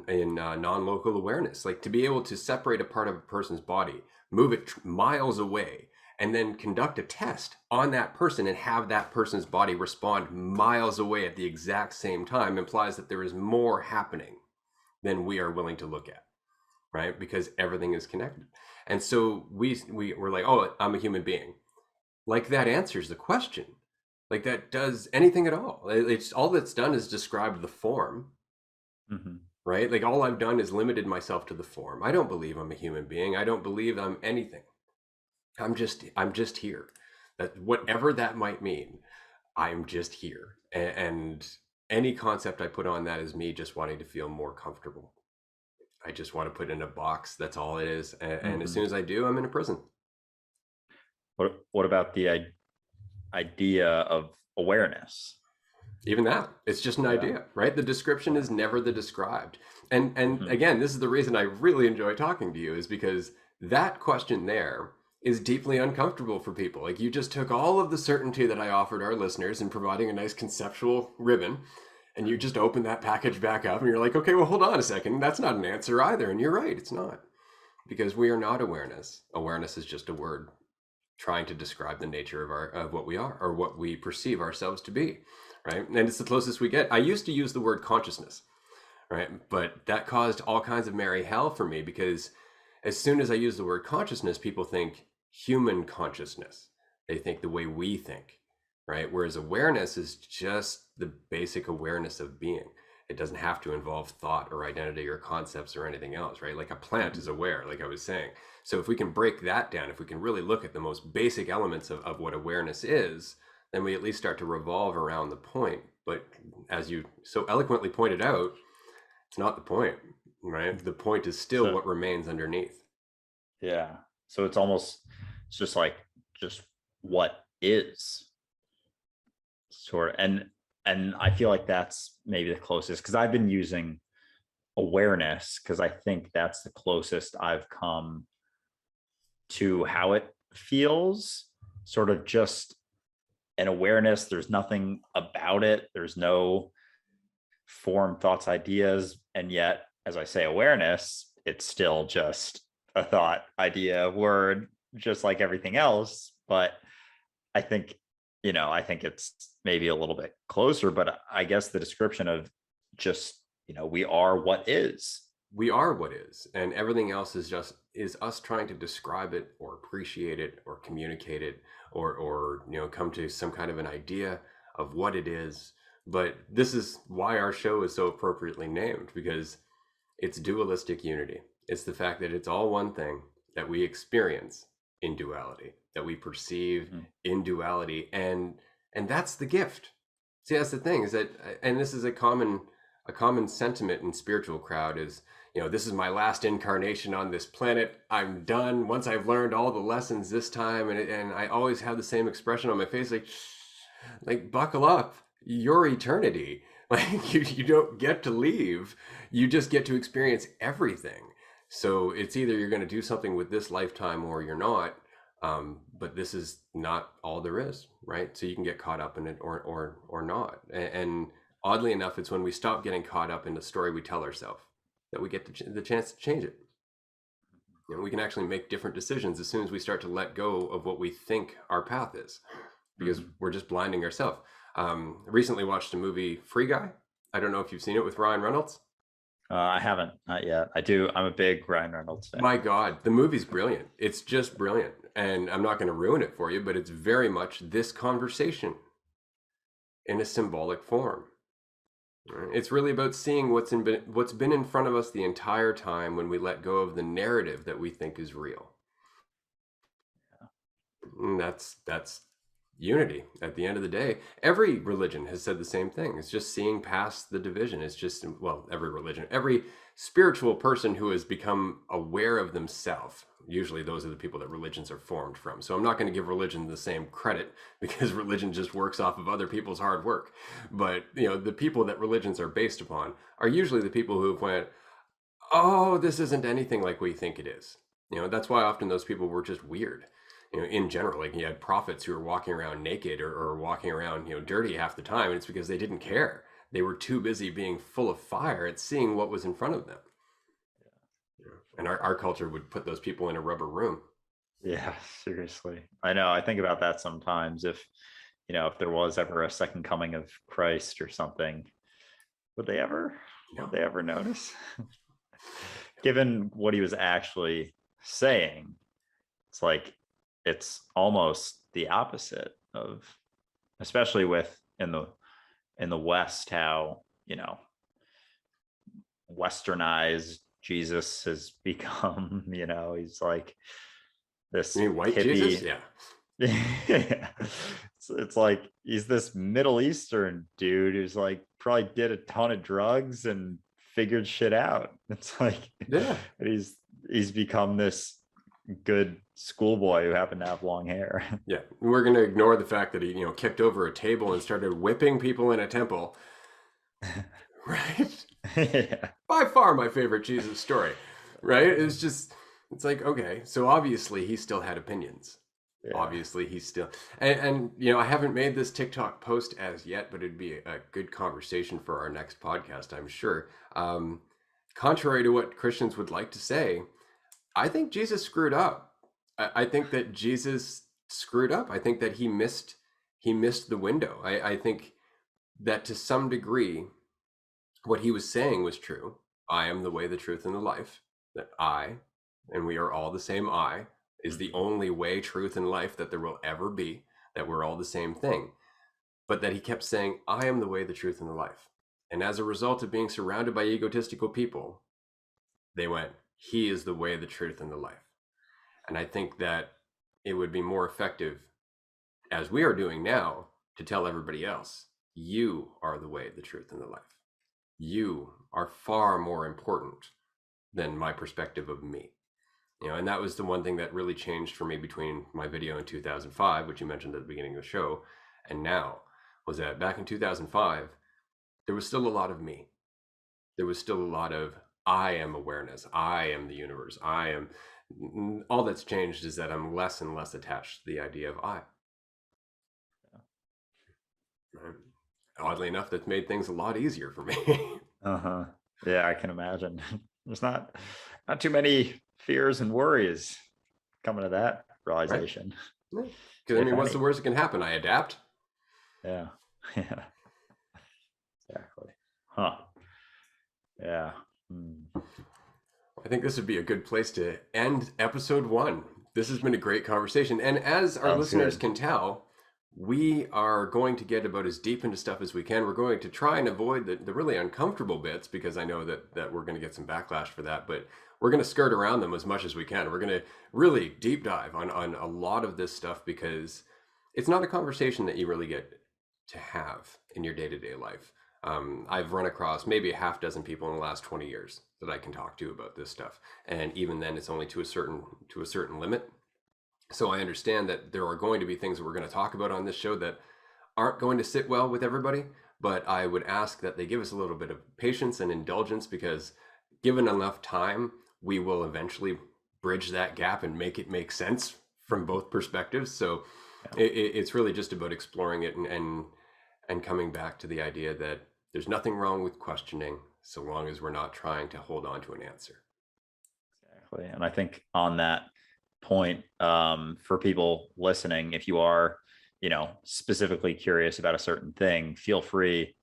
in non-local awareness. Like to be able to separate a part of a person's body, move it miles away, and then conduct a test on that person and have that person's body respond miles away at the exact same time implies that there is more happening than we are willing to look at, right? Because everything is connected. And so we're like, oh, I'm a human being. Like that answers the question. Like that does anything at all. It's all that's done is described the form, right? Like all I've done is limited myself to the form. I don't believe I'm a human being. I don't believe I'm anything. I'm just here. That whatever that might mean, I'm just here. And any concept I put on that is me just wanting to feel more comfortable. I just want to put in a box. That's all it is. And as soon as I do, I'm in a prison. What about the idea of awareness? Even that, it's just an idea, right? The description is never the described. And again, this is the reason I really enjoy talking to you, is because that question there is deeply uncomfortable for people. Like you just took all of the certainty that I offered our listeners in providing a nice conceptual ribbon, and you just open that package back up and you're like, okay, well, hold on a second. That's not an answer either. And you're right, it's not. Because we are not awareness. Awareness is just a word trying to describe the nature of what we are or what we perceive ourselves to be, right? And it's the closest we get. I used to use the word consciousness, right? But that caused all kinds of merry hell for me because as soon as I use the word consciousness, people think human consciousness. They think the way we think, right? Whereas awareness is just the basic awareness of being. It doesn't have to involve thought or identity or concepts or anything else, right? Like a plant is aware, like I was saying. So if we can break that down, if we can really look at the most basic elements of what awareness is, then we at least start to revolve around the point. But as you so eloquently pointed out, it's not the point, right? The point is still what remains underneath. Yeah. So it's just like just what is sort of, and I feel like that's maybe the closest because I've been using awareness because I think that's the closest I've come to how it feels, sort of just an awareness. There's nothing about it. There's no form, thoughts, ideas. And yet, as I say, awareness, it's still just a thought, idea, word, just like everything else. But I think, I think it's maybe a little bit closer, but I guess the description of just, we are what is. We are what is, and everything else is us trying to describe it or appreciate it or communicate it or come to some kind of an idea of what it is. But this is why our show is so appropriately named, because it's dualistic unity. It's the fact that it's all one thing that we experience in duality, that we perceive in duality, and that's the gift. See, that's the thing, is that, and this is a common sentiment in spiritual crowd is, this is my last incarnation on this planet. I'm done. Once I've learned all the lessons this time, and I always have the same expression on my face, like buckle up, your eternity. Like you don't get to leave. You just get to experience everything. So it's either you're going to do something with this lifetime or you're not. But this is not all there is, right? So you can get caught up in it or not. And oddly enough, it's when we stop getting caught up in the story we tell ourselves that we get the chance to change it. You know, we can actually make different decisions as soon as we start to let go of what we think our path is, because we're just blinding ourselves. Recently watched a movie, Free Guy. I don't know if you've seen it, with Ryan Reynolds. I haven't, not yet. I do. I'm a big Ryan Reynolds fan. My God, the movie's brilliant. It's just brilliant. And I'm not going to ruin it for you, but it's very much this conversation in a symbolic form. It's really about seeing what's been in front of us the entire time when we let go of the narrative that we think is real. And that's unity at the end of the day. Every religion has said the same thing. It's just seeing past the division. It's just, well, every religion, every spiritual person who has become aware of themselves. Usually those are the people that religions are formed from. So I'm not going to give religion the same credit, because religion just works off of other people's hard work. But, you know, the people that religions are based upon are usually the people who have went, oh, this isn't anything like we think it is. You know, that's why often those people were just weird. You know, in general, like you had prophets who were walking around naked or walking around, you know, dirty half the time. And it's because they didn't care. They were too busy being full of fire at seeing what was in front of them. Yeah. And our culture would put those people in a rubber room. Yeah, seriously. I know. I think about that sometimes. If, you know, if there was ever a second coming of Christ or something, would they ever notice? Given what he was actually saying, it's like, it's almost the opposite of, especially with in the West, how, you know, westernized Jesus has become. You know, he's like this, you mean white hippie Jesus? Yeah. yeah. It's like he's this Middle Eastern dude who's like probably did a ton of drugs and figured shit out. It's like, Yeah. he's become this good schoolboy who happened to have long hair. Yeah. We're going to ignore the fact that he, you know, kicked over a table and started whipping people in a temple. Right? Yeah. By far my favorite Jesus story. Right? It's just, it's like, okay, so obviously he still had opinions. Yeah. Obviously he's still, and you know, I haven't made this TikTok post as yet, but it'd be a good conversation for our next podcast, I'm sure. Contrary to what Christians would like to say, I think Jesus screwed up. I think that Jesus screwed up. I think that he missed the window. I think that to some degree, what he was saying was true. I am the way, the truth, and the life. That I, and we are all the same I, is the only way, truth, and life that there will ever be, that we're all the same thing. But that he kept saying, I am the way, the truth, and the life. And as a result of being surrounded by egotistical people, they went, he is the way, the truth, and the life. And I think that it would be more effective, as we are doing now, to tell everybody else, you are the way, the truth, and the life. You are far more important than my perspective of me. You know, and that was the one thing that really changed for me between my video in 2005, which you mentioned at the beginning of the show, and now, was that back in 2005, there was still a lot of me. There was still a lot of I am awareness. I am the universe. I am. All that's changed is that I'm less and less attached to the idea of I. Right. Oddly enough, that's made things a lot easier for me. Yeah, I can imagine. There's not too many fears and worries coming to that realization. Right. Because I mean, what's the worst that can happen? I adapt. Yeah. Yeah. Exactly. Huh. Yeah. I think this would be a good place to end episode 1. This has been a great conversation. And as our listeners can tell, we are going to get about as deep into stuff as we can. We're going to try and avoid the really uncomfortable bits, because I know that we're going to get some backlash for that, but we're going to skirt around them as much as we can. We're going to really deep dive on a lot of this stuff, because it's not a conversation that you really get to have in your day-to-day life. I've run across maybe a half dozen people in the last 20 years that I can talk to about this stuff. And even then, it's only to a certain limit. So I understand that there are going to be things that we're going to talk about on this show that aren't going to sit well with everybody, but I would ask that they give us a little bit of patience and indulgence, because given enough time, we will eventually bridge that gap and make it make sense from both perspectives. So Yeah, it's really just about exploring it, and coming back to the idea that there's nothing wrong with questioning so long as we're not trying to hold on to an answer. exactly. And I think on that point, for people listening, if you are, specifically curious about a certain thing, feel free,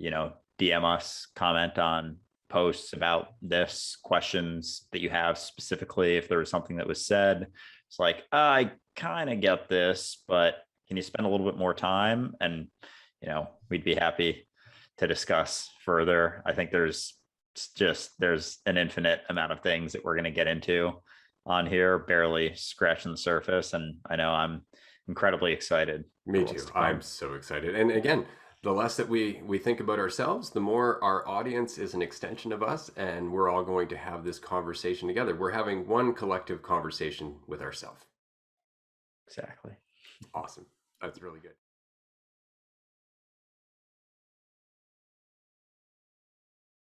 DM us, comment on posts about this, questions that you have specifically. If there was something that was said, it's like, I kind of get this, but can you spend a little bit more time? And, we'd be happy to discuss further. I think there's an infinite amount of things that we're going to get into on here, barely scratching the surface. And I know I'm incredibly excited for Me what's too. to I'm come. so excited. And again, the less that we think about ourselves, the more our audience is an extension of us, and we're all going to have this conversation together. We're having one collective conversation with ourselves. Exactly. Awesome. That's really good.